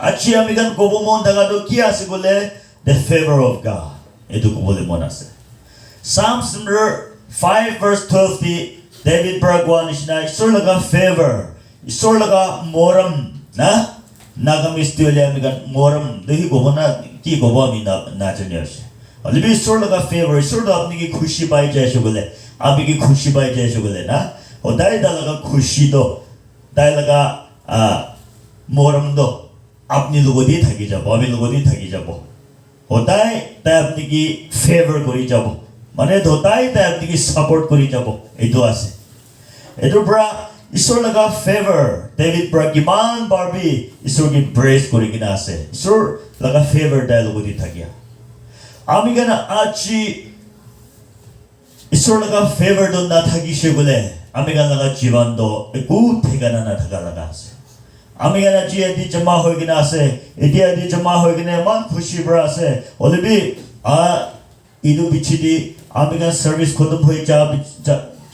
Achi amigan kobomon dagado ki ase gole the favor of God. Edu kobole mon ase. Psalms number 5 verse 12 di David Bragwan ishna isor laga favor, isor laga moram na nagamistiole amigan moram dehi gobona ki gobami na chanyos. Alibi isor laga favor, isor da apni ki khushi pai jaise gole, abi ki khushi pai jaise gole na. Odai da laga khushi do, dai laga moram do. अपनी लोगों दी थकी जाबो अभी लोगों दी थकी जाबो होता है ताई अपनी की फेवर करी जाबो माने होता है ताई अपनी की सपोर्ट करी जाबो एतो आसे एतो ब्रा ईश्वर लगा फेवर डेविड ब्रा किमान बारबी ईश्वर की प्रेज करी किना आसे ईश्वर लगा फेवर ताई लोगों दी थकिया आमी गना आची ईश्वर लगा फेवर दो ना थकी शेगुले आमी गना लगा जीवन दो एकू ठेगाना ना थका लगा आसे Amigana ji adi jama hoigina ase, edi adi jama hoigina man khushi bra ase. Olibi idu bichidi amigan service khodum hoi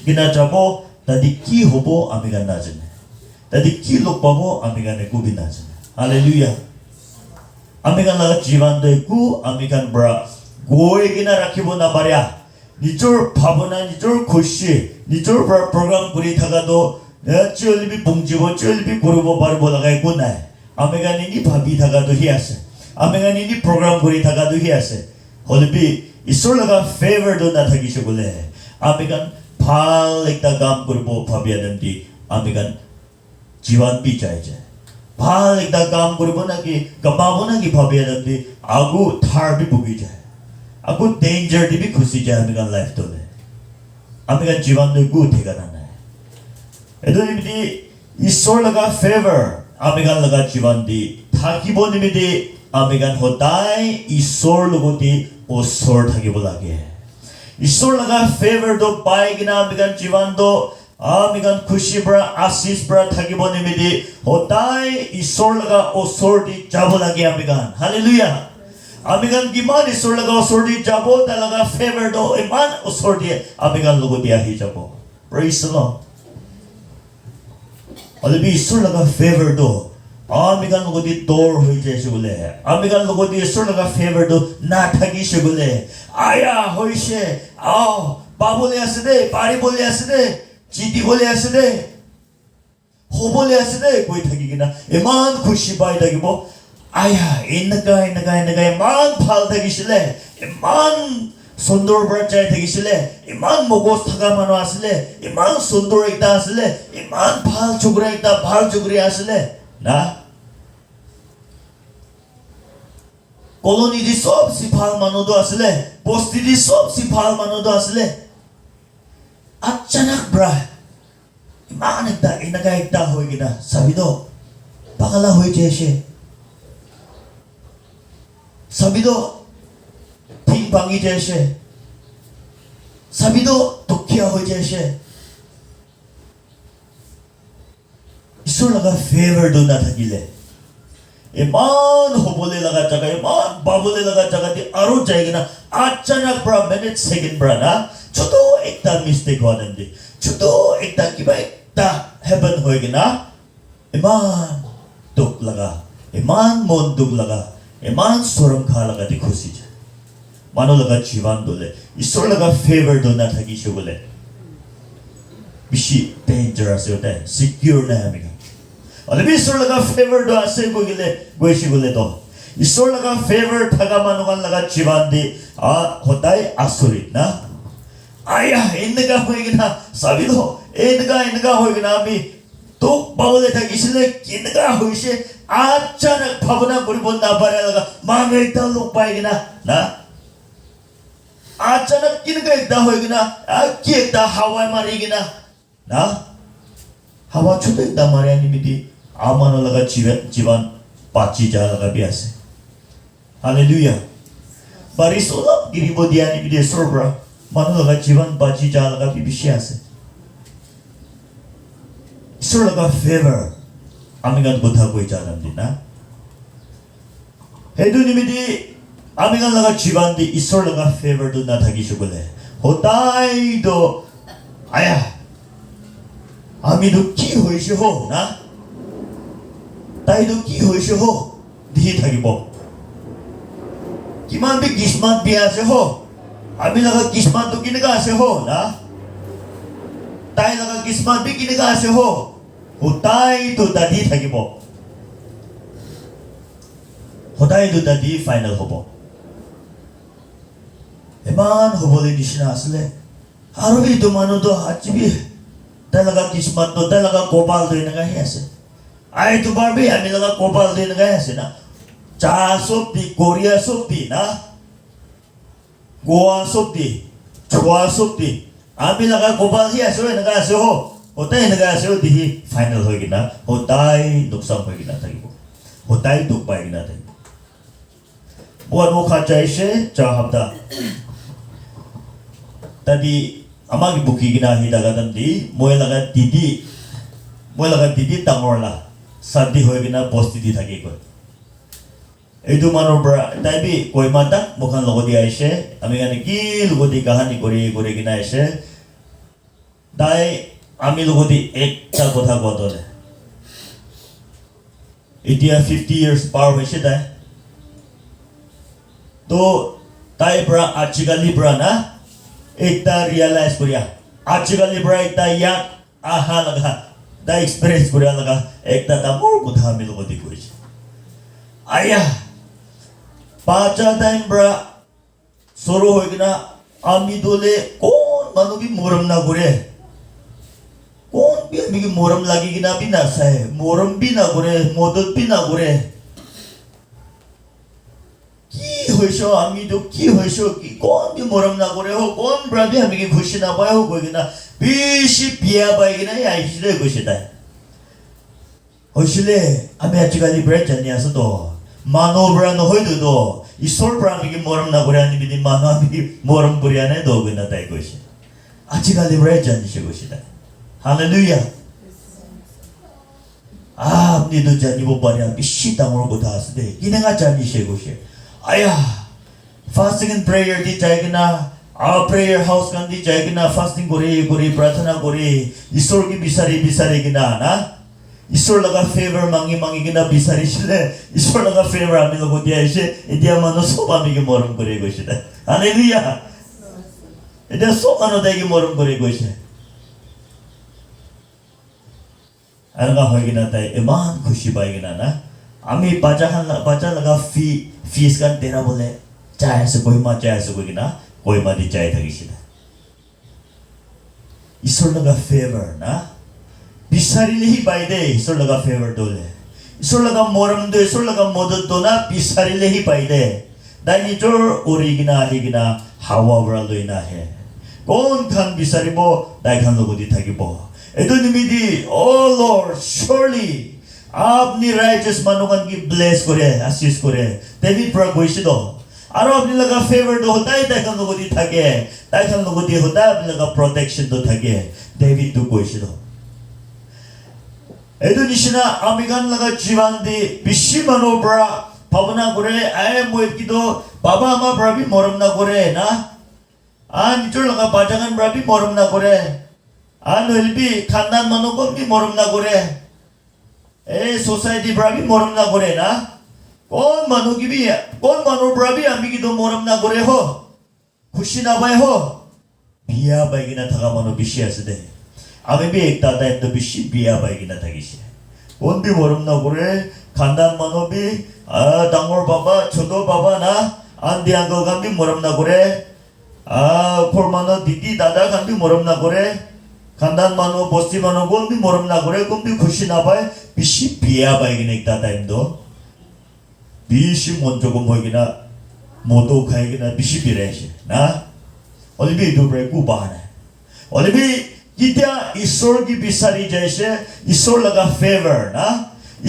gina jabo tadi ki hobo amigan na jane. Tadi ki lok pabo amigan ne ku bina jane. Hallelujah. Amigan laga jivan do ku amigan bra goe gina rakhibo na barya. Nijor bhabona nijor khushi nijor bra program kuri thaga do चोलबी पुंजीबो चोलबी पुरुबो बारबो लगाय गुनाय आमेगानी नि भाबी थागा दो हियासे आमेगानी नि programme करी थागा दो हियासे होलबी ईश्वर लगा favour दो ना थागिसे बोले आमेगान फाल एकता काम करबो भाबिया दंती आमेगान जीवन पी जाय जाय फाल एकता काम करबो ना कि कमाबो ना कि भाबिया दंती आगु थार भी बुगी जाय आगु डेंजर दी भी खुशी जाय आमेगान लाइफ तो ले आमेगान जीवन दो गु ठेगाना Edo nimidi isor laga favor amegan laga jivan di thakibo nimidi amegan hodai isor logoti osor thakibo lage isor laga favor do pai gina amegan jivan do amegan khushi bra asis bra thakibo nimidi hodai isor laga osor di jabo lage amegan hallelujah amegan giman isor laga osor di jabo ta laga favor do iman osor di amegan logoti ahi jabo praise the Lord अभी ईश्वर लगा favour दो आमिगन लोगों दी तोड़ हुई जैसे बोले आमिगन लोगों दी ईश्वर लगा फेवर दो ना ठगी से बोले आया होई से आओ बाबोले ऐसे दे पारी बोले ऐसे दे चीटी बोले ऐसे दे हो बोले ऐसे दे कोई ठगी की ना इमान खुशी पाई ठगी बो आया इनका इमान फाल ठगी से ले इमान सुंदर बच्चा थगिसिले इमान मोगोस थगा मानो आसिले इमान सुंदर एकता आसिले इमान भाल चुगरा एकता भाल चुगरी आसिले ना कॉलोनी दी सब सिफाल मानो दो आसिले पोस्टी दी सब सिफाल मानो दो आसिले अचानक ब्रा इमान एकता इनका एकता होगी ना सभी दो पगला हुई जैसे सभी दो ठीक बांगी जैसे सभी तो दुखिया हो जैसे ईश्वर लगा फेवर दो ना थकीले इमान हो बोले लगा जगह इमान बाबोले लगा जगह दी आरो जाएगी ना अचानक ब्रा मिनट सेकंड ब्रा ना छोटो एकता मिस्टेक हो नंदी छोटो एकता की बाई एकता हेवन होएगी ना इमान दुख लगा इमान मन दुख लगा इमान सोरम खा लगा दी खुशी मानो लगा जीवन दोले ईश्वर लगा फेवर दो ना थकी शो बोले बिशी डेंजरस होता है सिक्योर ना है मिगा और अभी ईश्वर लगा फेवर दो ऐसे को गिले गोइशी बोले तो ईश्वर लगा फेवर थका मानो का लगा जीवन दे होता है आसुरी ना आया इनका होएगी ना सभी तो इनका होएगी ना अभी तो बावले थकी इसलिए इनका होइशे अचानक भावना गुरबों ना बारे लगा मांगे इतना लोग पाएगी ना अचानक किनका एकदा होएगी ना की एकदा हवा मारेगी ना हवा छुटे एकदा मारे निमित्ती आमानो लगा जीवन पाची जा लगा बियासे हालेलुया बारिश ओला गिरिबो दिया निमित्ती सोब्रा मानो लगा जीवन पाची जा लगा बिबिशियासे ईश्वर लगा फेवर आमिगन बुद्धा कोई जानम दिना हेदु निमित्ती आमिगन लगा जीवन दी ईश्वर लगा फेवर दो ना थकी शुगले होताई दो आया आमी दो की होइशे हो ना ताई दो की होइशे हो দি থাকিব কিমান বি কিসমত বিয়া আছে হ আমি লগা কিসমত কেনেকা আছে হ না তাই লগা কিসমত বি কেনেকা আছে হ তাই দুটা দি থাকিব সদায় দুটা দি ফাইনেল হ'ব ইমান হ'বলৈ নিচিনা আছিলে আৰু এইটো মানুহটো আজিবি তাই লগা কিসমতটো তাই লগা কপালটো এনেকাহে আছে আই তোমাৰ বি আমি লগা কপালটো এনেকাহে আছে না চাহ চব দি কোৰিয়া চব দি না গোৱা চব দি ছোৱা চব দি আমি লগা কপাল হি আছে এনেকা আছে হ সদায় এনেকা আছে দিহি ফাইনেল হৈ কিনা সদায় লোকচান হৈ কিনা থাকিব সদায় দুখ পাই কিনা থাকিব buat muka jaise jahabda tadi amagi buki gina hidagatan di moy laga didi tangorla sadi hoy gina posti di thaki ko edu manor bra taibi koi mata mukhan logo di aise ami gane ki logo di kahani kore gina aise dai ami logo di ekta kotha godole etia 50 years par hoise dai तो ताई ब्रा आजकली ब्रा ना एकता realise करिया आजकली ब्रा एकता या आहा लगा दा experience करिया लगा एकता ता मोर कुथा मिलो गति कोइछ आया पाचा टाइम ब्रा सोरो होइगना आमी दोले कोन मानु भी मोरम ना करे कोन भी आमी की मोरम लागी किना भी ना सहे मोरम भी ना करे मदद भी ना करे কি হইছো আমি তো কি হইছো কি কোন কি মরম না করে হো কোন ব্রাবি আমি কি খুশি না পায় হো কই কিনা বেশি বিয়া পাই কিনা আইছিলে কইছে তাই হইছিলে আমি আজকালি ব্রেড জানি আছে তো মানব ব্রা নহইতো তো ঈশ্বর ব্রা আমি কি মরম না করে আনি বিদি মানব আমি কি মরম করি আনে তো কিনা তাই কইছে আজকালি ব্রেড জানি সে কইছে তাই হালেলুয়া আপনি তো জানিব পারে বেশি দামর কথা আছে দে কিনা জানি সে কইছে आया फास्टिंग एंड प्रेयर दी जाएगा आ प्रेयर हाउस kan di जाएगा फास्टिंग करे प्रार्थना करे ईश्वर की बिसारी किना ना ईश्वर लगा फेवर मांगी किना बिसारी छिले ईश्वर लगा फेवर हामी लोग दिया इसे इदिया मानो सब हामी के मरम करे गइसे त हालेलुया इदिया सब मानो दाइ के मरम करे गइसे आरगा होइगिना ताइ इमान खुशी पाइगिना ना আমি বাচ্চা লগা ফিস কান তেরা বলে চাই আছে কইমা কিনা কইমা দি চাই থাকিছিল ঈশ্বর লগা ফেভার না বিচাৰিলেহি পাই দে ঈশ্বৰ লগা ফেভাৰ দলে ঈশ্বৰ লগা মৰম দে ঈশ্বৰ লগা মদত দো না বিচাৰিলেহি পাই দে দাই নিজৰ অৰিগিনা আহিগিনা হাৱা বৰা লৈ নাহে কোন খান বিচাৰিব দাই খান লগতি থাকিব এটো নিমিদি ও লৰ্ড surely আপনি রাইচাস মানুষন কি ব্লেস করে আশীষ করে তেবি প্রা কইছে তো আর আপনি লাগা ফেভার তো হতাই তাইখান লগতি থাকে তাইখান লগতি হতা আপনি লাগা প্রোটেকশন তো থাকে ডেভিড তো কইছে তো এদু নিশনা আমি গান লাগা জীবন দি বেশি মানুষ প্রা ভাবনা করে আয় মই কি তো বাবা আমা প্রাবি মরম না করে না আ নিজর লাগা বাজাগান প্রাবি মরম না করে আ নলবি খানদান মানুষ কি মরম না করে এই সোসাইটি ব্রাবি মরম না করে না কোন মানুষ ব্রাবি আমি কি তো মরম না করে হো খুশি না পাই হো বিয়া পাই কিনা থাকা মানুষ বেশি আছে দে আমি বি একটা টাইম তো বেশি বিয়া পাই কিনা থাকিছে কোন বি মরম না করে খানদান মানুষ বি ডাঙর বাবা ছোট বাবা না আন্দি আঙ্কল গান বি মরম না করে ফোর মানুষ দিদি দাদা গান বি মরম না করে খানদান মানুষ বস্তি মানুষ কোন বি মরম না করে কোন বি খুশি না পায় বেশি বিয়া পাই কিনা একটা টাইম তো বেশি মন জগম হয়ে কিনা মতো খাই কিনা বেশি বিরাইছে না অলবি দুবরে কুবানে অলবি কিতিয়া ঈশ্বর কি বিচারি যাইছে ঈশ্বর লাগা ফেভার না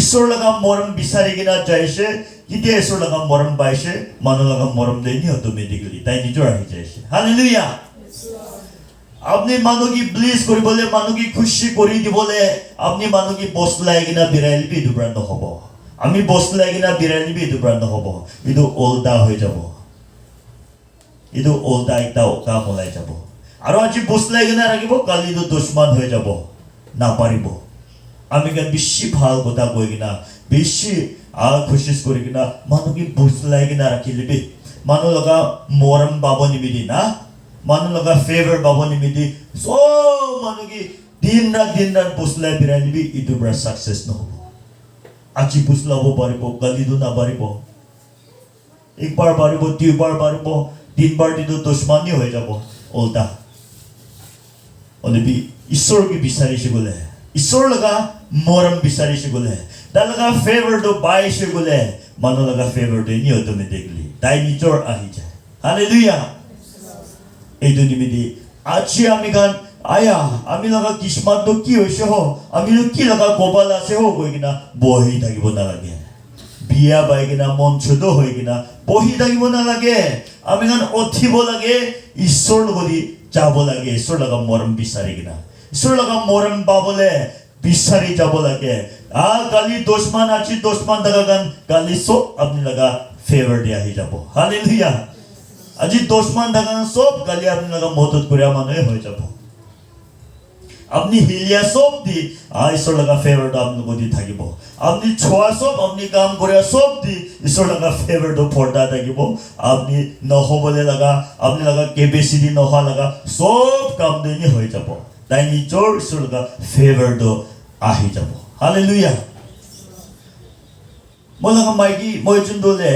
ঈশ্বর লাগা মরম বিচারি কিনা যাইছে কিতিয়া ঈশ্বর লাগা মরম পাইছে মানুহ লাগা মরম দেনি অটোমেটিক্যালি তাই নিজৰ আহি যাইছে হালেলুয়া আপনি মানুহ কি ব্লেস কৰিবলে মানুহ কি খুশি কৰি দিবলে আপনি মানুহ কি বসলাই কিনা বিৰাইলি দুবৰা নহব আমি বসলাই কিনা বিৰাইলি দুবৰা নহব ইটো ওলটা হৈ যাব ইটো ওলটা একটা কাম ওলাই যাব আৰু আজি বসলাই কিনা ৰাখিব কালি তো দুশ্মন হৈ যাব না পাৰিব 아미가 비시 발 거다 보이기나 비시 코시스 거리기나 마누기 부슬라이기나 라킬리비 마누라가 모람 바보니미디나 마누라가 페이버 바보니미디 소 마누기 दिन रात पुसला बिरानी भी इधर बड़ा सक्सेस न हो अच्छी पुसला वो बारी बो गली दो ना बारी बो एक बार बारी बो 2 बार बारी बो 3 बार दी तो दुश्मन नहीं हो जाबो ओल्टा ओने भी ईश्वर की बिसारी से बोले ईश्वर लगा मोरम बिसारी से बोले दा लगा फेवर दो बाई से बोले मानो लगा फेवर दो नहीं हो तो मैं देख ली दाई निचोर आही जाए हालेलुया এই দুনিমিদি अच्छी आमिगान आया आमी लगा किस्मत तो की होइसे हो आमी लो की लगा गोबाल आसे हो 거기나 বহি থাকিব নালাগে বিয়া বাইগিনা মন ছুদ হইগিনা বহি থাকিব নালাগে আমি গান অথিব লাগে ঈশ্বর লগদি যাব লাগে ঈশ্বর লগা মরম বিচাৰিগিনা ঈশ্বৰ লগা মৰম পাবলে বিচাৰি যাব লাগে কালি দুশ্মন আছে দুশ্মন দাগা গান কালি সব আপনি লগা ফেভার দিয়া হি যাব হালেলুয়া আজি দুশ্মন দাগা সব কালি আপনি লগা মদত করিয়া মানুহে হৈ যাব अपनी हिलिया सब दी ईश्वर लगा फेवर तो आपने को दी थाकी बो अपनी छोआ सब अपनी काम करे सब दी ईश्वर लगा फेवर तो फोड़ा थाकी बो अपनी नहो बोले लगा अपने लगा केबीसीडी नहा लगा सब काम देनी हो जाबो दाइनी जोर ईश्वर लगा फेवर तो आही जाबो हालेलुया mo लगा माइकी mo चुंदोले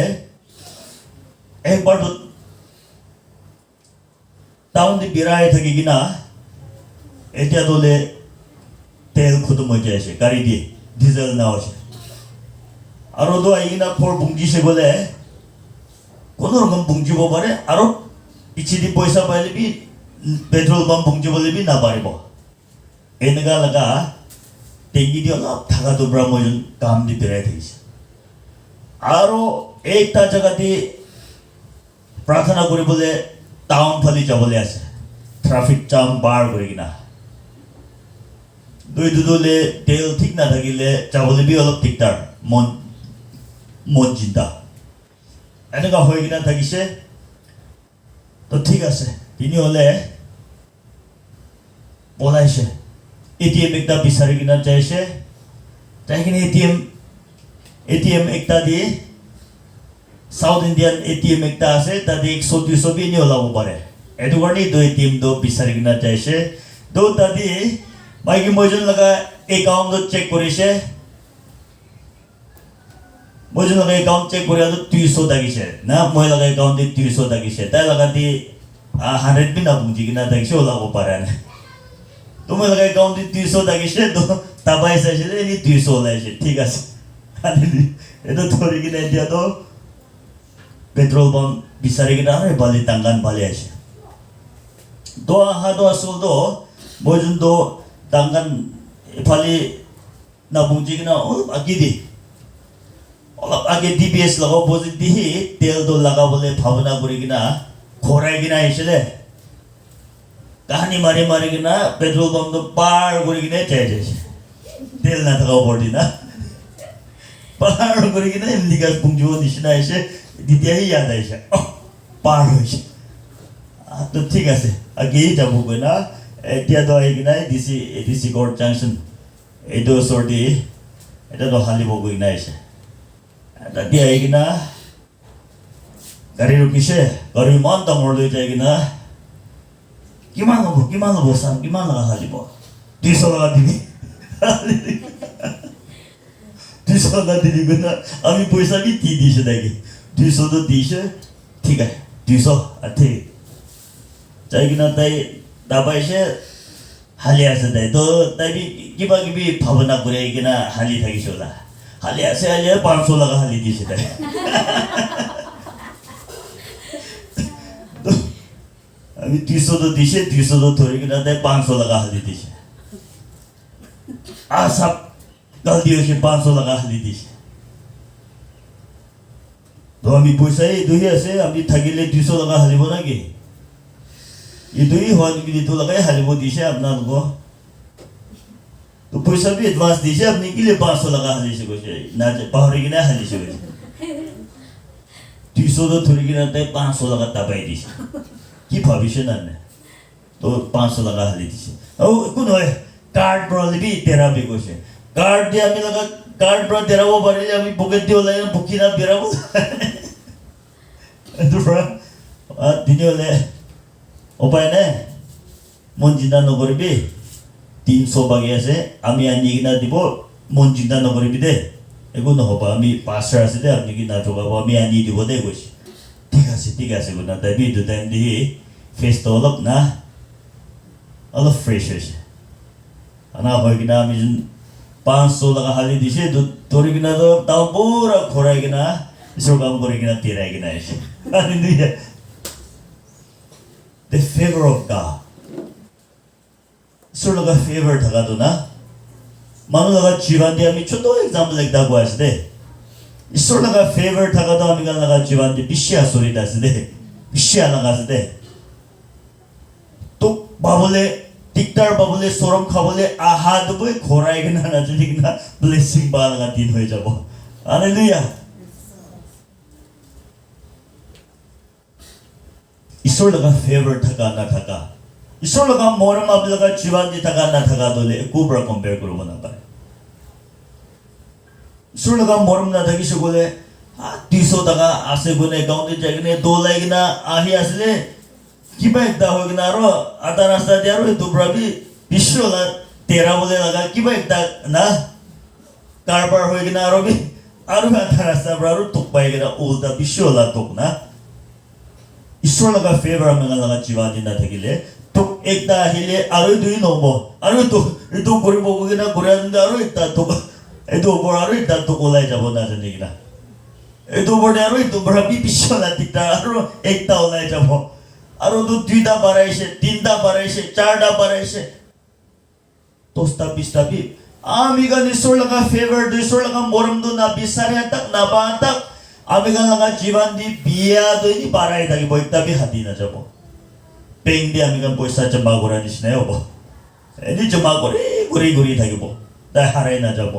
एक बार तो टाउन दी बिराए थाकी गिना এতিয়া দলে তেল খতম হৈ যায়ছে গাড়ি দিয়ে ডিজেল না আছে আর তো আইনা ফর বুংজিছে বলে কোন রকম বুংজিব পারে আর পিছি দি পয়সা পাইলে বি পেট্রোল পাম্প বুংজিব বলে বি না পারিব এনেগা লাগা টেঙ্গি দি অলপ থাকা দুবরা মজন কাম দি বেরাই দিছে আর একটা জায়গাতে প্রার্থনা করি বলে টাউন ফালি যাবলে আছে ট্রাফিক জাম বার করে কিনা দুই দুদলে তেল ঠিক না থাকিলে যাবলে বি অলপ দিগদার মন চিন্তা এনেকা হৈ কিনা থাকিছে তো ঠিক আছে তিনি হলে পলাইছে এটিএম একটা বিচাৰি কিনা যাইছে যাই কিনে এটিএম একটা দি সাউথ ইন্ডিয়ান এটিএম একটা আছে তাতে 100-200 বি নি ওলাব পাৰে এটো কাৰণে দুই টিম দো বিচাৰি কিনা যাইছে দো তাদি মাইকি মজন লগা একাউন্ট চেক কৰিছে মজন লগা একাউন্ট চেক কৰি আৰু 200 দাগিছে না মই লগা একাউন্ট দি 200 দাগিছে তাই লগা দি 100 বি না বুজি কিনা দাগিছে ওলাব পাৰে না তুমি লগা একাউন্ট দি 200 দাগিছে তো তাবাই চাইছে নি 200 ওলাইছে ঠিক আছে এটো ধৰি কিনা দিয়া তো পেট্ৰোল পাম্প বিচাৰি কিনা আরে বালি টাঙ্গান বালি আছে doa hado asuldo bojundo tangan phali na bungji na agidi olap age DBS lago boji dihi tel do laga bole bhavana kori gina khorai gina isele kahani mare gina petrol pump do par kori gina chaje tel na thaka bodi na par kori gina emni gas bungjo nishina ise ditia hi yada ise par hoise তো ঠিক আছে আগে যাব কইনা এতিয়া তো আই কিনা DC court junction এইটো সর্দি এটা তো হালিব কইনা আইছে এটা দি আই কিনা গাড়ি রকিছে গাড়ি মান দামর লৈ যাই কিনা কিমান হব সাম কিমান লাগা হালিব 200 লাগা দিবি 200 লাগা দিবি কইনা আমি পয়সা কি দিছে দেখি 200 তো দিছে ঠিক আছে 200 আতে 자기나 তাই 나바이세 할리아서 또 তাই কিবা কিবি ভাবনা করে কিনা হালি থাকিছলা হালি আছে হালি 500 লাগা হালি দিছে তাই আমি 200 তো দিছে 200 তো ধরে কিনা তাই 500 লাগা হালি দিছে সব গলতি হয়েছে 500 লাগা হালি দিছে তো আমি পয়সাই দুই আছে আমি থাকিলে 200 লাগা হালিব নাকি 이두이 호안기리 돌아가야 할리보 디시 앞나는 거. 또 벌써 비 애드반스 디시 앞니 일레 반솔라가 할리시고 나제 바흐리기나 할리시고. 뒤소도 돌리기나 때 반솔라가 따바이 디시. 기 바비시 났네. 또 반솔라가 할리 디시. 그노에 कार्ड ब्रोली भी तेरा भी कुछ गार्ड दिया आम्ही लगा गार्ड ब्रा देरावो बारे आम्ही बुकेट दियो लाय बुकिना बेरावो दुब्रा दिनियोले उपाय ने মনজিন্দা নকৰিবি 300 বাকি আছে আমি আনি কিনা দিব মনজিন্দা নকৰিবি দে একো নহব আমি পাছৰ আছে দে আপুনি কি না ঠকাব আমি আনি দিব দে কৈছে ঠিক আছে গুনা তাই বি দুটাইম দি ফেসটো অলপ না অলপ ফ্ৰেছ হৈছে আনা হয় কিনা আমি 500 টাকা হালি দিছে ধৰি কিনা তো তাও পুৰা খৰাই কিনা ইছৰ কাম কৰি কিনা তিৰাই কিনা আছে hallelujah the favor of God ISRO লগা ফেভাৰ থাকাটো না মানুহ লগা জীৱান দি আমি ছোট এক্সাম্পল একটা কৈ আছে দে ইছৰ লগা ফেভাৰ থাকাটো আমি গান লগা জীৱান দি বিশ্বয়া চৰিত আছে দে বিশ্বয়া লগা আছে দে তো বাবলে টিকটাৰ বাবলে সৰম খাবলে আহা দবই খৰাই কিনা না যদি কিনা ব্লেসিং বা লগা দিন হৈ যাব হালেলুয়া ইছৰ লগা ফেভাৰ থাকা না থাকা ইছৰ লগা মৰম আপ লগা জীৱান দি থাকা না থাকা দলে কোবৰা কম্পেয়াৰ কৰিব না পাৰে ইছৰ লগা মৰম না থাকিছে গলে 300 টাকা আছে গুনে একাউন্টে যাই কিনে দলাই কিনা আহি আসলে কিবা একটা হৈ কিনা আৰু আধা ৰাস্তা দি আৰু দুব্ৰাবি বিশ্বলা তেৰা বলে লগা কিবা একটা না কাৰবাৰ হৈ কিনা আৰু আধা ৰাস্তা পৰা আৰু টক পাই কিনা উল্টা বিশ্বলা টক না ইছৰ লগা ফেভাৰ আমি লগা জীৱান দি না থাকিলে তোক একটা আহিলে আৰু দুই নব আৰু তো কৰিব কিনা ঘূৰাই আনিলে আৰু একটা তোক এইটো ওপৰ আৰু একটা তোক ওলাই যাব না জানি কিনা এইটো ওপৰতে আৰু এইটো ভাবি পিছলা তিতা আৰু একটা ওলাই যাব আৰু দুইটা বাঢ়াইছে তিনটা বাঢ়াইছে চাৰটা বাঢ়াইছে 10টা 20টা বি আমি গান ইছৰ লগা ফেভাৰ ইছৰ লগা মৰমটো না বিচাৰে তাক না বা তাক আমি গান লগা জীৱান দি বিয়া দৈনি বাঢ়াই থাকিব একটা বি হাতি না যাব বেংক দি আমি পইচা জমা কৰা নিচিনাই হ'ব এনে জমা কৰি ঘূৰি থাকিব তাই হাৰাই নাযাব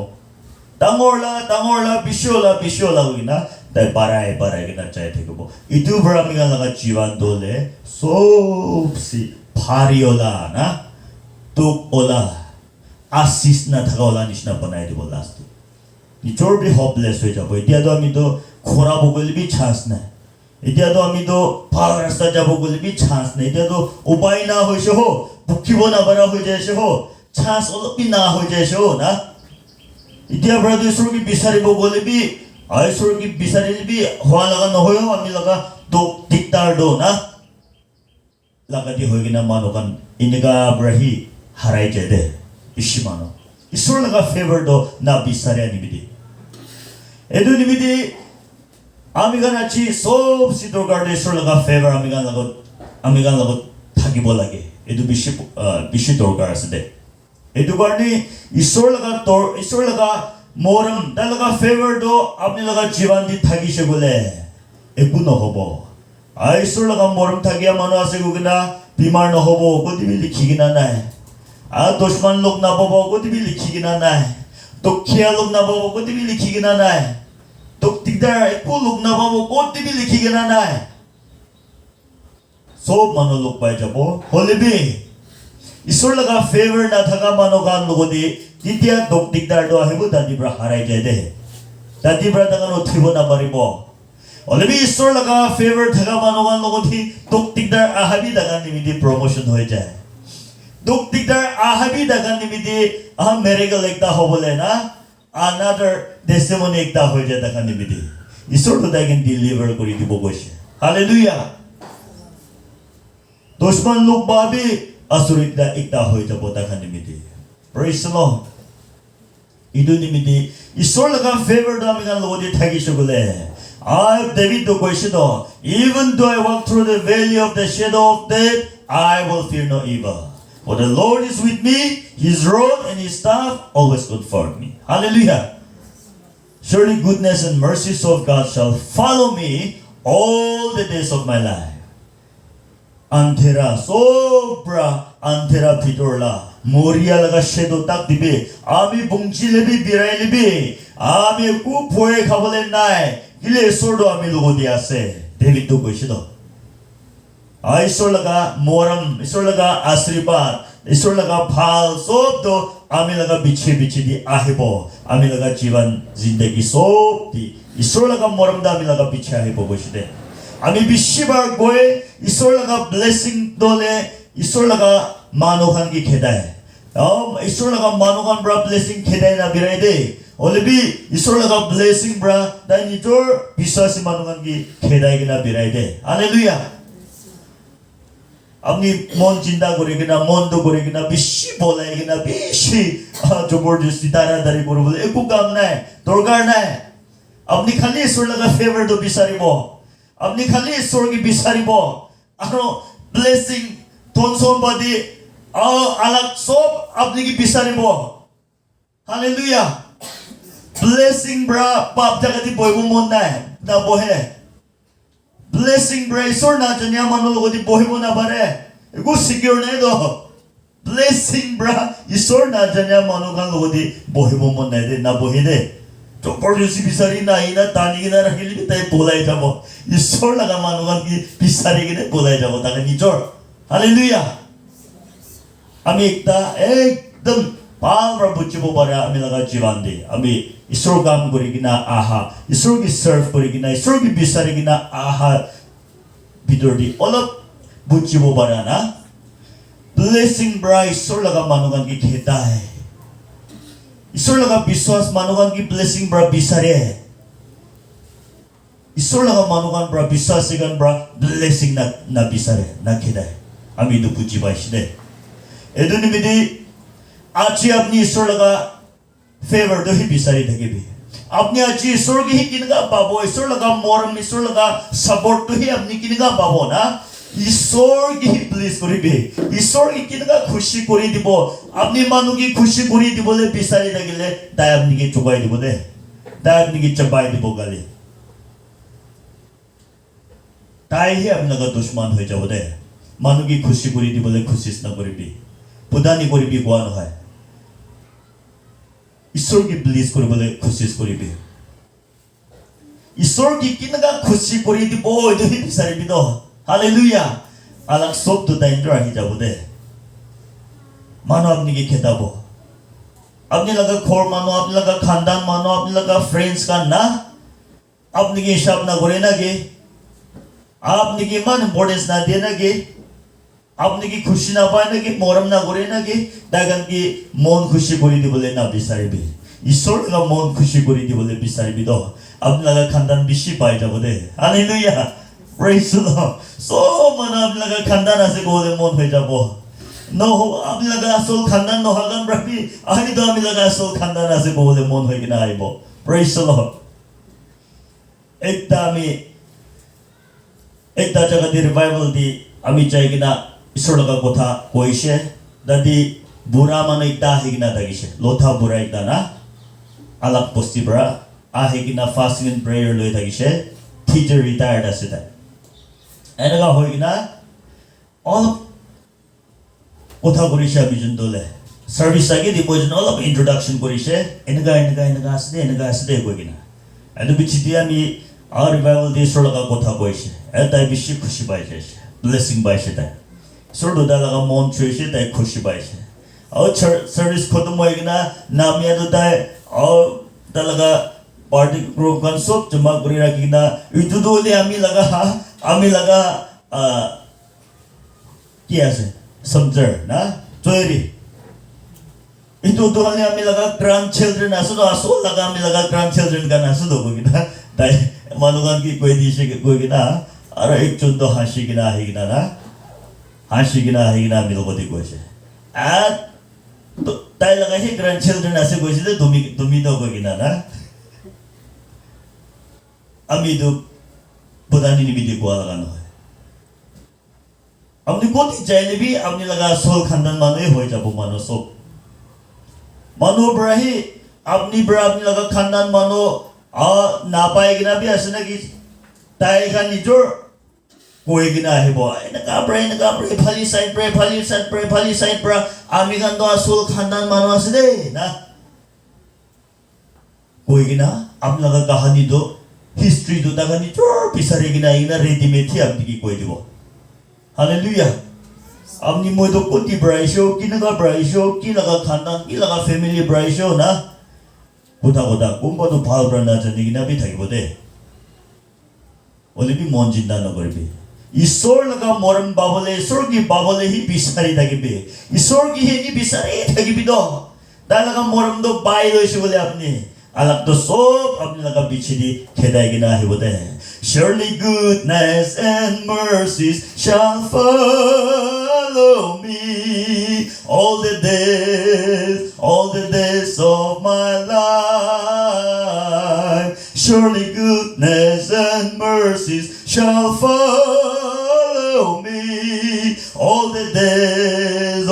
ডাঙৰলা বিশ্বলা হৈ কিনা তাই বাঢ়াই কিনা চাই থাকিব ইটোৰ পৰা আমি লগা জীৱান দলে চবচে ভাৰী ওলা না তোক ওলা আশিস না থাকা ওলা নিচিনা বনাই দিব লাষ্ট নিজৰ বি হপলেছ হৈ যাব এতিয়াতো আমিতো খৰাব গ'লে বি চান্স নাই এতিয়াতো আমিতো ভাল ৰাস্তা যাব গ'লে বি চান্স নাই এতিয়াতো উপায় না হৈছে হো ভুকিব নাপাৰা হৈ যাইছে হো চান্স অলপ বি না হৈ যাইছে হো না এতিয়া পৰা ঈশ্বৰ কি বিচাৰিব গ'লে বি ঈশ্বৰ কি বিচাৰিলে বি হোৱা লগা নহয় আমি লগা তো দিগদাৰ দো না লাগাতি হৈ কিনা মানুহখন এনেকা ব্ৰহি হাৰাই যায় দে বেছি মানুহ ঈশ্বৰ লগা ফেভাৰ দো না বিচাৰে আনিবি এইটো নিমিতি আমি গান আছি সব সিদ্ধৰ কাৰণে ঈশ্বৰ লগা ফেভাৰ আমি গান লগত থাকিব লাগে এইটো বেছি দৰকাৰ আছে দে এইটো কাৰণে ঈশ্বৰ লগা মৰম তাৰ লগা ফেভাৰটো আপুনি লগা জীৱান দি থাকিছে বোলে একো নহব ঈশ্বৰ লগা মৰম থাকিয়া মানুহ আছে কিনা বিমাৰ নহব কতিবি লিখি কিনা নাই দুশ্মন লোক নাপাব কতিবি লিখি কিনা নাই দুখীয়া লোক নাপাব কতিবি লিখি কিনা নাই তোক দিগদাৰ একো লোক নাপাব কতিবি লিখি কিনা নাই সব মানুহ লোক পাই যাব হলিবি ঈশ্বৰ লগা ফেভাৰ নাথাকা মানুহ গান লগতে যেতিয়া দুখ দিগদাৰটো আহিব তাতিৰ পৰা হাৰাই যায় দে তাতিৰ পৰা তাক উঠিব নাপাৰিব হলিবি ঈশ্বৰ লগা ফেভাৰ থকা মানুহ গান লগতে দুখ দিগদাৰ আহাবি তাকা নিমিত্তে প্ৰমোচন হৈ যায় দুখ দিগদাৰ আহাবি তাকা নিমিত্তে মেৰেকল একটা হ'বলে না another testimony একটা হৈ যায় তাকা নিমিত্তে ঈশ্বৰটো তাইক ডেলিভাৰ কৰি দিব কৈছে হালেলুয়া দুশ্মন লোক ভাবি আসুরিতলা একটা হৈ যাব তাকা নিমিত্তে praise the Lord ইটো নিমিত্তে ঈশ্বৰ লগা ফেভাৰটো আমি গান লগতে থাকিছো বোলে David কৈছে ন even though I walk through the valley of the shadow of death I will fear no evil for the Lord is with me his rod and his staff always comfort me hallelujah surely goodness and mercies of God shall follow me all the days of my life Antera sobra antera pitorla moria laga shedo tak dibe ami bungchilebi birailebi ami ku phoe khabole nai ile sordo ami logodi ase David to koise do aishor laga moram ishor laga asribad इसोर लगा फाल soap तो आमी लगा बिछे बिछे दी आहेबो आमी लगा जीवन जिंदगी सोप दी इसोर लगा मोरम दा आमी लगा बिछे आहेबो बोशिदे आमी बिशिबार गोए इसोर लगा ब्लेसिंग दोले इसोर लगा मानोखान की खेदाय इसोर लगा मानोखान ब्रा ब्लेसिंग खेदाय ना बिराय दे ओलेबी इसोर लगा ब्लेसिंग ब्रा दा निजोर विश्वासी मानोखान की खेदाय गिना बिराय दे हालेलुया अपनी मन चिंता करेगिना मन तो करेगिना बिशी बोलाएगिना बिशी जबरदस्ती दारादारी करो बोले एको काम नहीं दरकार नहीं अपनी खाली ईश्वर लगा फेवर तो बिसारिबो अपनी खाली ईश्वर की बिसारिबो आरो ब्लेसिंग धन सम्पत्ति अलग सब अपनी की बिसारिबो हालेलुया ब्लेसिंग ब्रा पाप जगती बोइबो मन नहीं ना बोहे blessing bra isor na janya manu logodi bohibo na bare ego secure nai do blessing bra isor na janya manu kan logodi bohibo mon nai de na bohi de to produce bisari na ina tani gina rakhili tai bolai jabo isor laga manu kan ki bisari gine bolai jabo ta nijor hallelujah ami ekta ekdam पाल र बुझिबो बारे आमी लगा जीवन दे आमी ईश्वर काम करिगिना आहा ईश्वर की सर्व करिगिना ईश्वर की बिसारिगिना आहा भितर दि अलप बुझिबो बारे ना ब्लेसिंग ब्रा ईश्वर लगा मानुगान की खेता है ईश्वर लगा विश्वास मानुगान की ब्लेसिंग ब्रा बिसारे ईश्वर लगा मानुगान ब्रा विश्वासिगान ब्रा ब्लेसिंग ना बिसारे ना खेता है आमी दु बुझिबाइसिदे एदुनि बिदि आजी अपनी ईश्वर लगा फेवर तो ही बिसारी थके भी अपनी आजी ईश्वर की ही किनगा बाबो ईश्वर लगा मोरम ईश्वर लगा सपोर्ट तो ही अपनी किनगा बाबो ना ईश्वर की ही प्लीज करी भी ईश्वर की किनगा खुशी करी दिबो अपनी मानु की खुशी करी दिबो ले बिसारी लगिले दाय अपनी की चुकाई दिबो दे दाय अपनी की चबाई दिबो गाली दाय ही अपना का दुश्मन हो जाबो दे मानु की खुशी करी दिबो ले खुशी ना करी भी पुदानी करी भी गुआ न है ईश्वर की ब्लिस करी बोले खुशी करी भी ईश्वर की किनगा खुशी करी दी बोय तो ही बिसारी भी दो हालेलुया अलग सब तो दाइंद्र ही जाबो दे मानो अपनी की खेता बो अपने लगा खोर मानो अपने लगा खानदान मानो अपने लगा फ्रेंड्स का ना अपने की हिसाब ना करे ना के आपने की मान इम्पोर्टेंस ना दे ना के आपने की खुशी ना पाए ना कि मोरम ना करे ना कि दागन की मन खुशी करी दी बोले ना बिसारी भी ईश्वर का मन खुशी करी दी बोले बिसारी भी दो अपने लगा खानदान बिशी पाए जाबो दे हालेलुया प्रेज द लॉर्ड सो मन अपने लगा खानदान ऐसे बोले मन हो जाबो नो हो अपने लगा असल खानदान नो हगन ब्रबी आही तो अपने लगा असल खानदान ऐसे बोले मन हो किना आइबो प्रेज द लॉर्ड एकता जगह दी रिवाइवल दी आमी जायगिना ईश्वर लगा कोथा कोइशे दादी बुरा मानो इता हिगिना दागिशे लोथा बुरा इता ना अलग पोस्टी ब्रा आहिगिना फास्टिंग एंड प्रेयर लोय दागिशे टीचर रिटायर्ड आसे दा एनगा होइगिना ऑल कोथा कोरिशे बिजन दोले सर्विस आगे दी बोजन ऑल इंट्रोडक्शन कोरिशे एनगा आसे कोइगिना एदु बिचिदिया मी आ रिवाइवल दी ईश्वर लगा कोथा कोइशे एता बिशी खुशी बाइशे ब्लेसिंग बाइशे दा सोडो दालागा मन छुइसे ताई खुशी बाइसे और सर्विस खत्म होइगिना नामिया दो ताई और दालागा पार्टी ग्रुप kan सब जमा करि राखिना इतु दोले आमी लगा के आसे समझर ना चोरी इतु दोले आमी लगा ग्रैंड चिल्ड्रन आसो लगा आमी लगा ग्रैंड चिल्ड्रन का नासो दो कोगिना ताई मानुगान की कोई दिशे कोगिना अरे एक चुंदो हाशिगिना हिगिना ना हाशिगिना हिगिना मिलगोदी कोसे आ तो ताई लगा ही ग्रैंड चिल्ड्रन ऐसे कोसे तो तुमी तो कोगिना ना अमी तो बुदानी निमित्त को लगा ना अपनी कोती जाइले भी अपनी लगा सोल खानदान मानो ही हो जाबो मानो सो मानो ब्राही अपनी लगा खानदान मानो ना पाएगिना भी ऐसे ना कि ताई का निजोर कोई गिना है बो इनका ब्रे फली साइड ब्रा आमी kan do asul खानदान मानो आसे दे ना कोई गिना आप लगा कहानी दो हिस्ट्री दो दागनी चोर पिसारे गिना इना रेडी में थी अपनी की कोई दिबो hallelujah Amni mo do kuti braisho, kinaga braisho, kinaga khandan, kinaga family braisho na. Kuda kumba do bhal brana jani gina bi thagibode. Olibi mon jinda na korbi. Isor laga moram babale, isor ki babale hi bisari thagibe. Isor ki hi ni bisari thagibi do. Dalaga moram do bai do isi bole apni. Alak to sob apni laga bichidi khedai gina hi bode. Surely goodness and mercies shall follow me all the days of my life. Surely goodness and mercies shall follow me all the days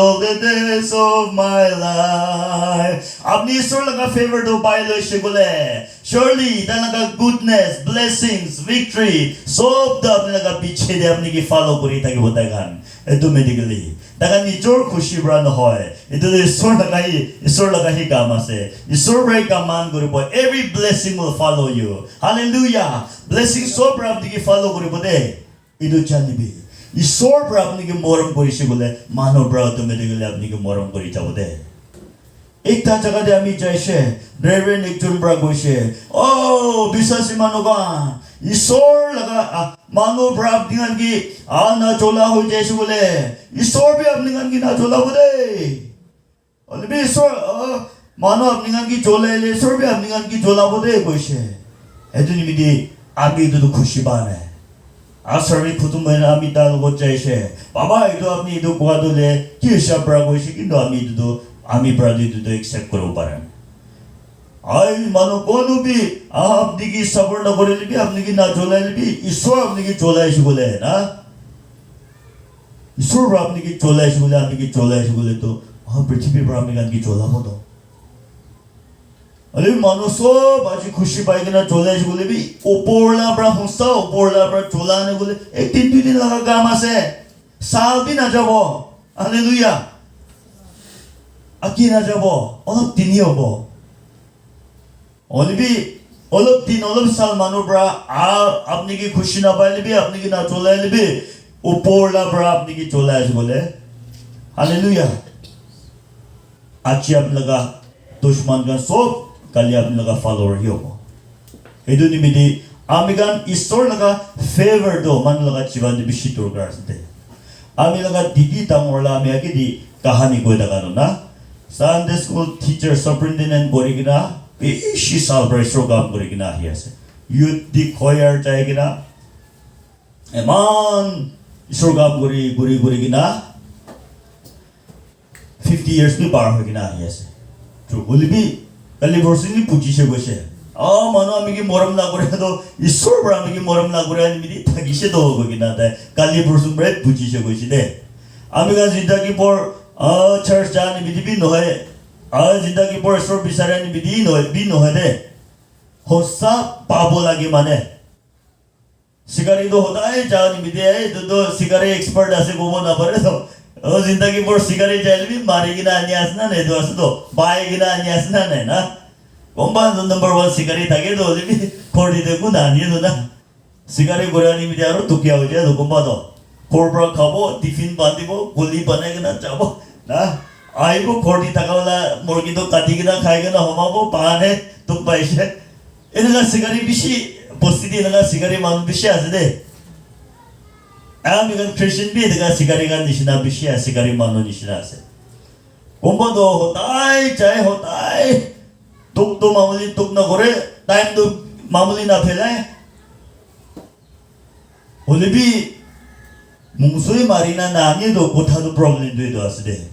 of my life. Apni sur laga favor do bailo shibule. Surely dalaga goodness, blessings, victory, sob da apni laga piche de apni ki follow kuri taki botagan. Automatically. Daga nijor khushi bra no hoy. Ito isor laga hi kam ase. Isor bra kaman kuri bo. Every blessing will follow you. Hallelujah. Blessing sob bra apni ki follow kuri bo de. Ito chanibi. Isor bra apni ki moram kuri shibule. Mano bra automatically apni ki moram kuri chabo de. Ekta jaga de ami jaise. Reverend ekjun bra goise. Oh, bisasi manoga. Isor laga mano bra apni ki na chola ho jaise bole. Isor bhi apni ki na chola bole. Ole bhi isor mano apni ki chola le isor bhi apni ki chola bole goise. Eduni midi ami do khushi bane. Asari putum mena ami dal go jaise. Baba ido apni ido kwa do le kisha bra goise ki do ami do ami brother do accept karo paran. Ai mano kono bhi apni ki sabr na kore le bhi apni ki na chola le bhi isor apni ki chola isi bole na. Isor apni ki chola isi bole apni ki chola isi bole to prithvi par apni ki chola bodo. Ale mano sob aji khushi pai kena chola isi bole bhi oporla pra hunsa oporla pra chola ne bole ek din du din laga kam ase. Saal bhi na jabo. Hallelujah. Aki na jabo. Olop dini hobo. Olibi olop din olop sal mano bra apni ki khushi na pai le bhi apni ki na chola le bhi oporla pra apni ki chola isi bole. Hallelujah. Achi apni laga dushman gan sob kali apni laga follower hi hobo. Edu nimidi amigan isor laga favor do man laga jiban de bishi turgar ase. Ami laga didi tangorla ami agi di kahani koi daga no na. Sunday school teacher superintendent borigina bishi celebrate program borigina hi ase. Youth di choir jaigina eman program borigina 50 years ni par hoigina hi ase. To olibi kali borsini puji se gose. Mano ami ki moram na kore to isor bra ami ki moram na kore ani midi thagi se do hoigina da kali borsun bre puji se gose de. Ami ga zindagi por church jani midi bi no hai. Zindagi por isor bisare ani midi no hai de. Hossa pabo lagi mane. Sigari do hoda hai jani midi hai do sigari expert ase gobo na pare to. Zindagi por sigari jail bhi marigina ani asna ne do asdo baigina ani asna ne na. Gomba number 1 sigari thage do olibi khodi de ku na ni do na. Sigari gorani midi aro tukia ho jaye do gomba do. Korbra khabo tiffin bandibo goli banai na jabo na. Aibo khodi thakawala morgi do kati gina khai gina homabo paane tuk paise. Enaga sigari bishi postidi enaga sigari man bishi ase de. Amigan Christian bi enaga sigari gan nishina bishi ase sigari mano nishina ase. Gomba do hotai chai hotai tuk to mamuli tuk na kore time do mamuli na phelaye. Olibi Mungsui marina nani do kotha do problem do ase de.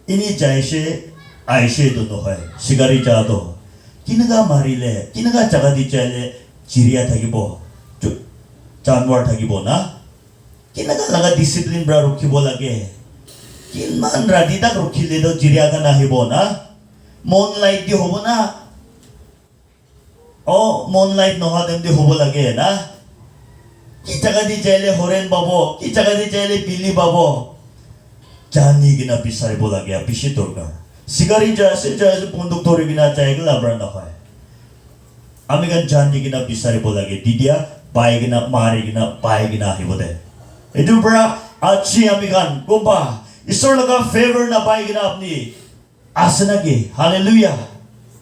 Ini jaise aise do no hai sigari ja do. Kinaga marile kinaga jaga di chale chiria thagibo janwar thagibo na. Kinaga laga discipline bra rokhibo lage. Kinman radi tak rokhile do chiria ga nahibo na. Moonlight di hobo na. Moonlight no ha dem di hobo lage na. Ki jaga di chale horen babo ki jaga di chale pili babo. Jani gina pisari bola gaya pishi turga. Sigari jase punduk tori gina jayega labra na hai. Amigan jani gina pisari bola gaya didia pai gina mari gina pai gina hi bode. Edu bra Achi amigan kumpa isor laga favor na pai gina apni asana ki hallelujah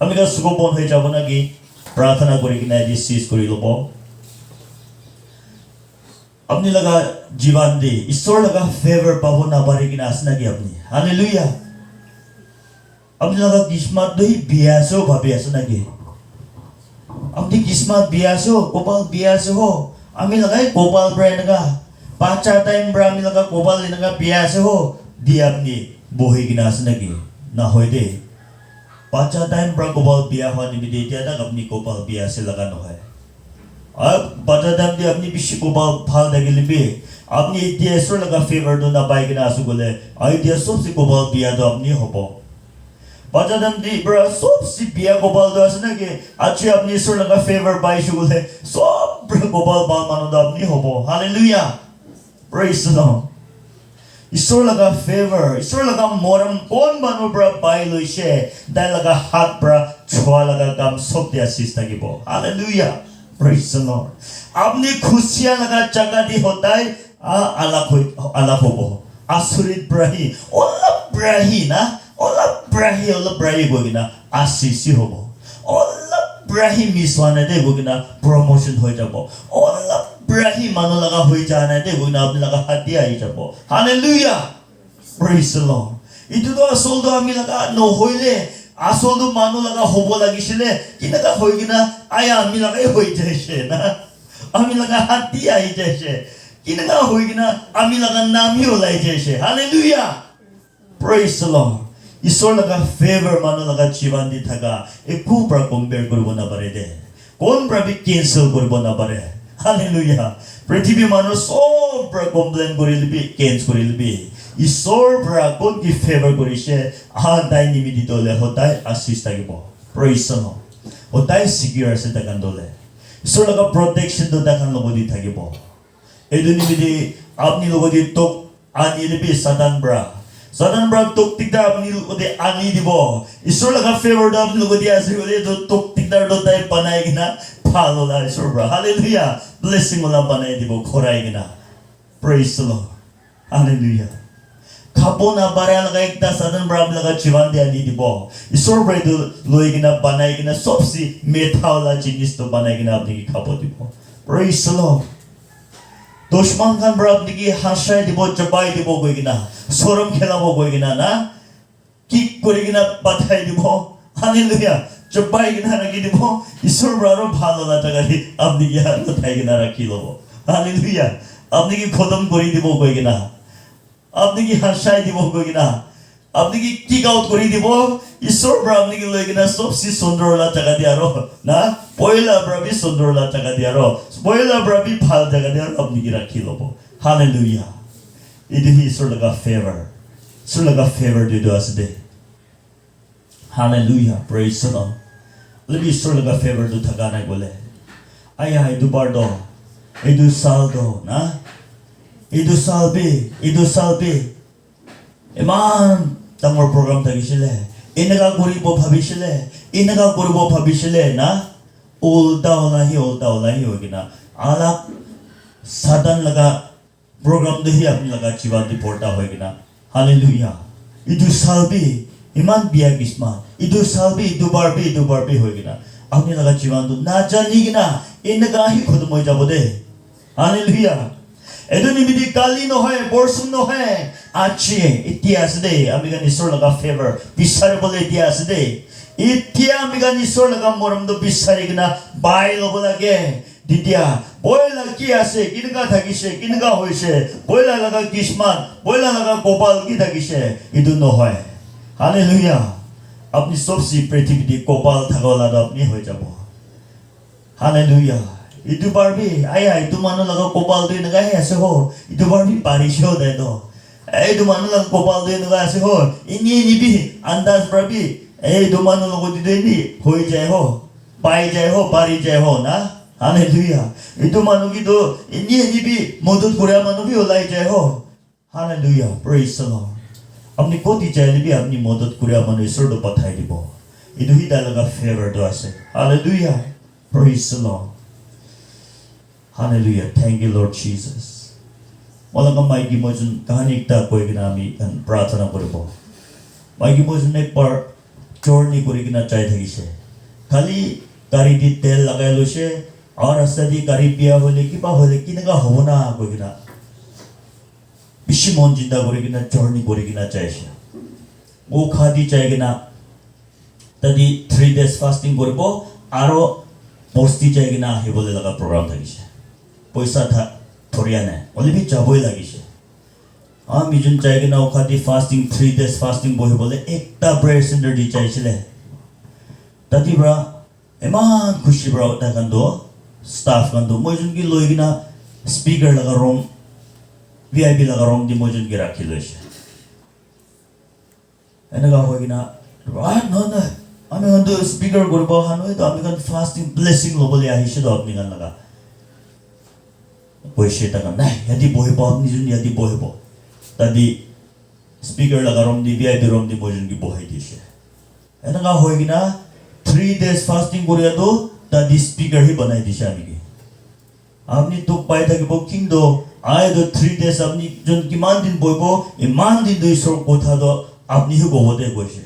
amiga sugobon hoy jabo na ki प्रार्थना करी कि नहीं जिस चीज करी लो बो अपनी लगा जीवन दे ईश्वर लगा फेवर पावो ना बारे कि नासना की अपनी हालेलुया अपनी लगा किस्मत दो ही बियासो भाबियासो ना की अपनी किस्मत बियासो कोपाल बियासो हो अमी लगा कोपाल ब्रांड का पांचा टाइम ब्रा अमी लगा कोपाल लेने का बियासो हो दिया अपनी बोही कि नासना की ना होए दे पांचा टाइम ब्रा कोपाल बिया हुआ निमित्ते दिया था अपनी कोपाल बिया से लगा नो है अब पांचा टाइम दे अपनी बिशी कोपाल फाल देखे लिपि अपनी इतिहास से लगा फेवर दो ना बाइक ना आसु बोले आइडिया सब से कोपाल बिया तो अपनी हो पो पांचा टाइम दे ब्रा सब से बिया कोपाल दो आसने के अच्छे अपनी से लगा फेवर बाई शु बोले सब ब्रा कोपाल बाल मानो तो अपनी हो पो हालेलुया प्रेज द लॉर्ड ईश्वर लगा फेवर ईश्वर लगा मोरम कौन बानो ब्रा बाई लोइशे दाई लगा हाथ ब्रा छुआ लगा काम सब दिया सिस्ता की बो हालेलुया प्रेज द लॉर्ड आपने खुशियां लगा जगह दी होता है अलग हो बो आसुरित ब्राही ओला ब्राही गोगिना आशीषी हो बो ओला ब्राही मिसवाने दे गोगिना प्रमोशन हो जाबो ओला ब्राही मानो लगा हुई जाने दे वो ना अपने लगा हत्या ही जब वो हालेलुया प्रेज द लॉर्ड इधर तो असोल तो हमें लगा नो होइले असोल तो मानो लगा होबो लगी शिले कि लगा होइगी ना आया हमें लगा होई जैसे ना हमें लगा हत्या ही जैसे कि लगा होइगी ना हमें लगा नाम ही होलाई जैसे हालेलुया प्रेज द लॉर्ड ईश्वर लगा फेवर मानो लगा जीवन दी थका एक कुप्रा कंपेयर करो ना बरे दे कौन प्रभी कैंसल करो ना बरे हालेलुया पृथ्वी मानो सब ब्रा कम्प्लेन करिलबि केन्स करिलबि ईश्वर ब्रा कोन की फेवर करिसे आ दाइ निमिति तले होताय आशीष तागिबो प्रेज द लॉर्ड होताय सिक्योर से तकान तले ईश्वर लगा प्रोटेक्शन तो तकान लगोदि थागिबो एदु निमिति आपनि लगोदि तो आनिलबि सातान ब्रा तोक तिकदा आपनि लगोदि आनि दिबो ईश्वर लगा फेवर द आपनि लगोदि आसे बोले तो तोक तिकदा दो ताय बनाइगिना Follow that surah. Hallelujah. Blessing mo lang panay di bo koray gina. Praise the Lord. Hallelujah. Kapo na barang kaigta sa dan brab laga chiwan di ani di bo. Isor bray do loy gina panay gina sopsi metaw la jinis to panay gina abdi kapo di bo. Praise the Lord. Dushman kan brab di hashay di bo jabay di bo goy gina. Soram khela bo goy gina na. Kick kori gina patay di bo. Hallelujah. जब by किनारा की दिबो ईश्वर ब्रारो भालो ना तगारी अपनी की हाथ उठाई किनारा की लोगो hallelujah अपनी की खत्म करी दिबो कोई किना अपनी की हंसाई दिबो कोई किना अपनी की किक आउट करी दिबो ईश्वर ब्रा अपनी की लोग किना सब सी सुंदर ला तगा दिया रो ना पोइला ब्रा भी सुंदर ला तगा दिया रो पोइला ब्रा भी भाल तगा दिया रो अपनी की रखी लोगो हालेलुया इधर ही ईश्वर लगा फेवर दे दो आसदे Hallelujah, praise the Lord. Lebih ईश्वर लगा फेवर तो थका नहीं बोले आया इधर बार दो इधर साल दो ना इधर साल भी इमान तंगोर प्रोग्राम तकिशले इनका गुरीबो भविष्यले ना उल्टा होला ही होगी ना अलग साधन लगा प्रोग्राम तो ही अपनी लगा जीवन दी पोर्टा होगी ना हालेलुया इधर साल भी इमान बिया किस्मा इधर साल भी इधर बार भी होगी ना अपने लगा जीवन तो ना जानी कि ना इनका ही खुद मोई जाबो दे हालेलुया एदो निमिति काली नो है बोरसुन नो है आची इतिहास दे अमिगा ईश्वर लगा फेवर बिसारे बोले इतिहास दे इतिया अमिगा ईश्वर लगा मोरम तो बिसारे कि ना बाई लो बोला के दितिया बोला की आसे किनका थाकिसे किनका होइसे बोला लगा किस्मत बोला लगा गोपाल की थाकिसे इदु नो है हालेलुया अपनी सबसे पृथ्वी दी कोपाल थगोला दो अपनी हो जाबो हालेलुया इधर बार भी आया इधर मानो लगा कोपाल दे नगा ऐसे हो इधर बार भी बारिश हो दे दो इधर मानो लगा कोपाल दे नगा ऐसे हो इन्हीं भी अंदाज पर भी इधर मानो लोगों दे भी हो जाए हो पाई जाए हो बारी जाए हो ना हालेलुया इधर मानो की तो इन्हीं भी मदद करे मानो भी हो लाई जाए हो हालेलुया प्रेज द लॉर्ड अपनी कोटी चाहिए भी अपनी मदद करे मानो ईश्वर तो पठाई दिबो इधर ही डालगा फेवर तो आसे hallelujah praise the Lord Hallelujah. Thank you, Lord Jesus. Wala kang maigi mo dyan, kahanikta ko yung ginami, pratana ko rin po. Maigi mo dyan na par, journey ko rin ginachay thagi siya. Kali, kari di tel lagay lo siya, rasta di kari piya hole, kipa hole, kinaga hona ko gina. Bishimon jinda ko rin gina, journey ko rin ginachay siya. O khadi chay gina, tadi 3 days fasting ko rin po, aro, posti chay gina, hibole laga program thagi siya. Poisa tha, thoriya na, only bhi chaboy lagi siya. Mijun chay gina, o khadi fasting, 3 days fasting boy bole, ekta prayer center di chay sila. Tadi bra, eman khushi bra uta kando, staff kando, mojun ki loy gina, speaker laga rong, VIP laga rong di mojun ki rakhi loy siya. Enaga hoy gina, no, ami kando speaker gurbo hanoy, to ami kan fasting blessing lo bole ahi siya to apni kan laga. Boy siya ta kan, yadi boy po, apni jun yadi boy po. Tadi speaker laga rong di VIP rong di mojun ki boy di siya. Enaga hoy gina, 3 days fasting koriya to, tadi speaker hi banai di siya amigi. Apni tuk pai thaki bo king do, आए तो 3 days अपनी zone किमान दिन बोई को इमान दिन तो इसरो कोठा तो अपनी ही गोवते कोशे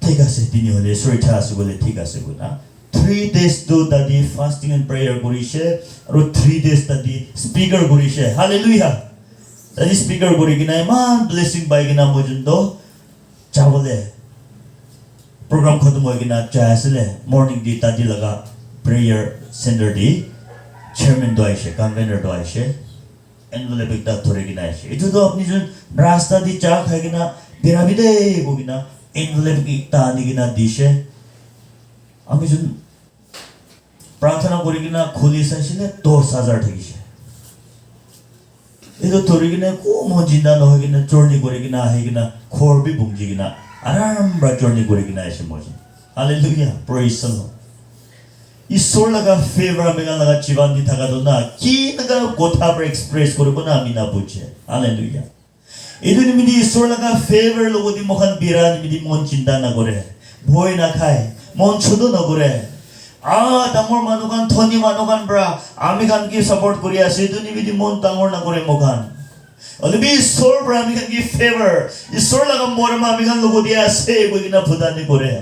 ठीक है दिनी होले सॉरी थास बोले ठीक है गुना 3 days तो दादी fasting and prayer करिशे और 3 days दादी speaker करिशे हालेलुया दादी speaker करि किना इमान blessing बाय किना मोजन तो चावले program खत्म हो किना चासले morning दी दादी लगा prayer center the chairman do आइशे convener do आइशे envelope एक ता थोड़े किना आइशे इतो तो अपनी जोन रास्ता दी चा खाए किना बिना भी दे को किना envelope की ता दी किना दिशे अमी जोन प्रार्थना करी किना खोली साइशे 2000 ठगिशे इतो थोड़े किना को मोजिंदा न हो किना journey करी किना है किना खोर भी बुंजी किना आराम बरा journey करी किना आइशे मोजी hallelujah praise the Lord ईश्वर लगा फेवर में लगा जीवन दी थका तो ना कि लगा गोथा पर एक्सप्रेस करो को ना मिना पूछे हालेलुया इधर निमिदी ईश्वर लगा फेवर लोगों दी मोहन बीरा निमिदी मन चिंता ना करे भोय ना खाए मन छुदो ना करे तमोर मानुकान थोनी मानुकान ब्रा आमी कान की सपोर्ट करिया से इधर निमिदी मन तमोर ना करे मोकान अलबी ईश्वर ब्रा आमी कान की फेवर ईश्वर लगा मोर मा आमी कान लोगों दिया से कोई ना फुदा नहीं करे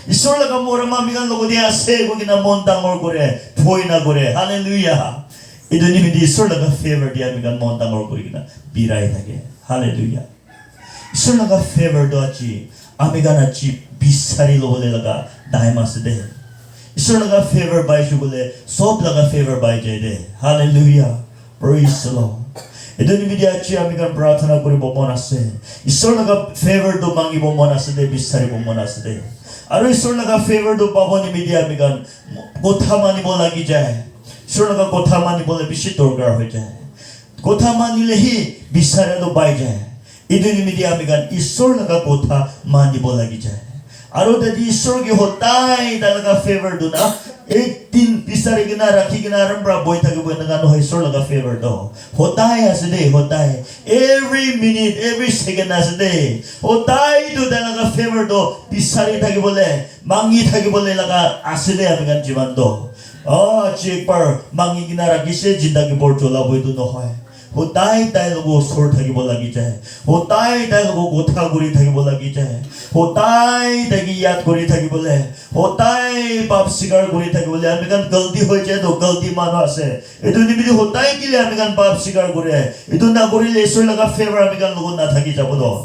ईश्वर लगा मोर मा आमी कान लोगों दिया से कोई ना मन तमोर करे भोय ना करे हालेलुया इधर निमिदी ईश्वर लगा फेवर दिया आमी कान मन तमोर करे किना बीराई थाके हालेलुया ईश्वर लगा फेवर दो अच्छी आमी कान अच्छी बिसारी लोगों लगा दायमा से दे ईश्वर लगा फेवर बाय शुगले सब लगा फेवर बाय जाए दे हालेलुया प्रेज द लॉर्ड इधर निमिदी अच्छी आमी कान प्रार्थना करी बोमन आसे ईश्वर लगा फेवर दो मांगी बोमन आसे दे बिसारी बोमन आसे दे अरे ईश्वर लगा फेवर दो पाबो निमिदी आमी कान कोठा मानी बोला की जाए ईश्वर लगा कोठा मानी बोले बिशी दरकार हो जाए कोठा मानिले ही बिसारे तो बाय जाए इधर निमिदी आमी कान ईश्वर लगा कोठा मानी बोला की जाए अरे दादी ईश्वर की होता है लगा फेवर दो ना एक दिन बिसारे किना रखी किना रंबरा बोय थके बोय नगा नो ईश्वर लगा फेवर दो होता है ऐसे दे होता है every minute every second ऐसे दे होता है तो लगा फेवर दो बिसारे थके बोले मांगी थके बोले लगा ऐसे दे हमें kan जीवन दो चेक पर मांगी किना रखी से जिंदगी बोल चला बोय तो नो है होता है ताई लोगों सोर थकी बोला की जाए होता है ताई लोगों गोथा गुरी थकी बोला की जाए होता है ताई याद गुरी थकी बोले होता है पाप शिकार गुरी थकी बोले हमें kan गलती हो जाए तो गलती मानो ऐसे इतो निमित्त होता है कि ले हमें kan पाप शिकार गुरी है इतो ना गुरी ले ईश्वर लगा फेवर हमें kan लोगों ना थकी जाबो दो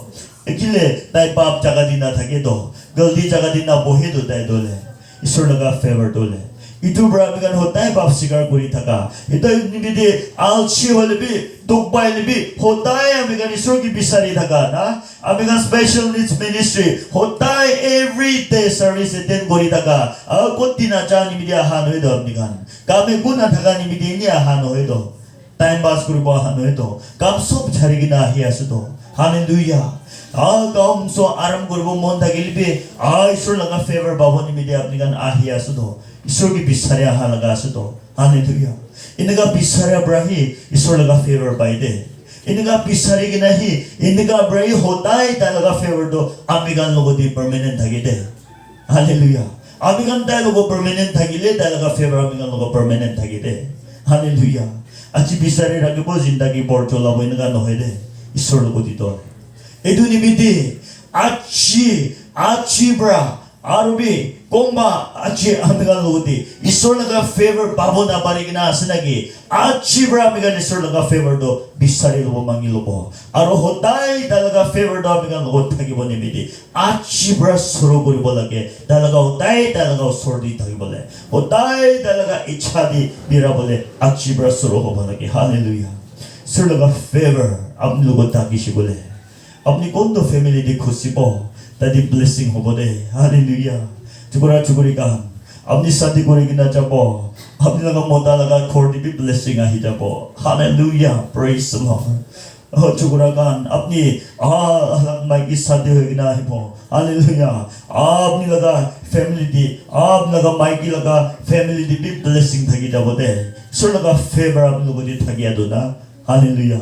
इकिले ताई पाप जगह दी ना थके दो गलती जगह दी ना बोहे दो ताई दोले ईश्वर लगा फेवर दोले इतो बराबर kan होता है पाप शिकार गुरी थका इतो निमित्त आलसी होले भी दुख पाइले भी होता है हमें kan ईश्वर की बिसारी थका ना हमें kan special needs ministry होता है every day service attend गुरी थका कोटी ना चाह निमित्त आहान होए दो अपनी kan कामे गुना थका निमित्त इन्हें आहान होए दो टाइम पास करू आहान होए दो काम सब छारी की ना ही ऐसे दो हालेलुया काम सो आराम करू मन थकिल भी ईश्वर लगा फेवर बाबू निमित्त अपनी kan आही ऐसे दो ईश्वर की बिसारे आहा लगा ऐसे दो हालेलुया इनका बिसारे ब्राही ईश्वर लगा फेवर पाई दे इनका बिसारे की नहीं इनका ब्राही होता है ता लगा फेवर दो आमिगान लोगों दी परमानेंट थकी दे हालेलुया आमिगान ता लोगों परमानेंट थकी ले ता लगा फेवर आमिगान लोगों परमानेंट थकी दे हालेलुया आची बिसारे राखिबो जिंदगी बर चलाबो इनगा নহয় दे ईश्वर लोगोदी तो एदु निमित्ते आची ब्रा आरुबी कोंबा आची आमेगा लोगोदी ईश्वर लगा फेवर बाबो ना पारिगिना आसनागी आची ब्रा आमेगा ईश्वर लगा फेवर दो बिसारे लोबो मांगी लोबो आरो होताई दालगा फेवर दो आमेगा लोगो थागिबो निमित्ते आची ब्रा सुरो करिबो लागे दालगा होताई दालगा सरदी थागिबोले होताई दालगा इच्छा दी बिराबोले आची ब्रा सुरो होबो लागे हालेलुया ईश्वर लगा फेवर आपनि लोगो थागिसिबोले अपनी कौन तो फैमिली दी खुशी पो तादी ब्लेसिंग हो बोले हालेलुया चुकुरा चुकुरी का अपनी शादी कोरी की ना जापो अपनी लगा मोटा लगा खोड़ी भी ब्लेसिंग आ ही जापो हालेलुया प्रेज द लॉर्ड चुकुरा का अपनी माई की शादी होगी ना ही पो हालेलुया अपनी लगा फैमिली दी आप लगा माई की लगा फैमिली दी भी ब्लेसिंग थकी जापो दे सो लगा फेवर अपनी लोगों दी थकी आदो ना हालेलुया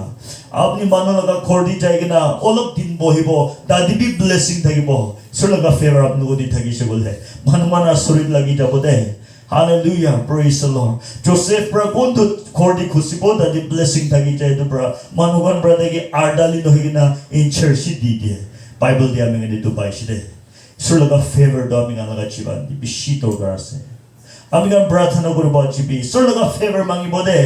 आपनी मानो लगा खोड़ी जाएगी ना ओलग दिन बोहिबो दादी भी ब्लेसिंग थागिबो सुलगा फेवर आप लोगों दी थागी से बोले मन मना सुरित लगी जाबो दे hallelujah praise the Lord Joseph ब्रा कोन तो खोड़ी खुशिबो दादी ब्लेसिंग थागी जाए तो ब्रा मानुगन ब्रा देगी आरडाली नहिगिना इन चर्ची दी दे बाइबल दिया में ने तो बाइश दे सुलगा फेवर दो मिगा लगा जीवन दी बिशी तो गासे आमिगा प्रार्थना करबो चिबी सरलगा फेवर मांगिबो दे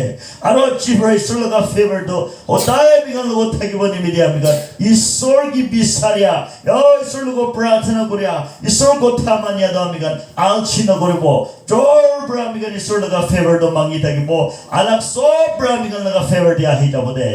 आरो चिब्राई सरलगा फेवर दो होताय बिगा लोगो थागिबो निमिदि आमिगा ईश्वर की बिसारिया ओ ईश्वर लोगो प्रार्थना करिया ईश्वर को थामानिया दो आमिगा आलछि न करबो जोर ब्रा आमिगा ईश्वर लगा फेवर दो मांगि थागिबो आलाक सब ब्रा आमिगा लगा फेवर दिया हि जाबो दे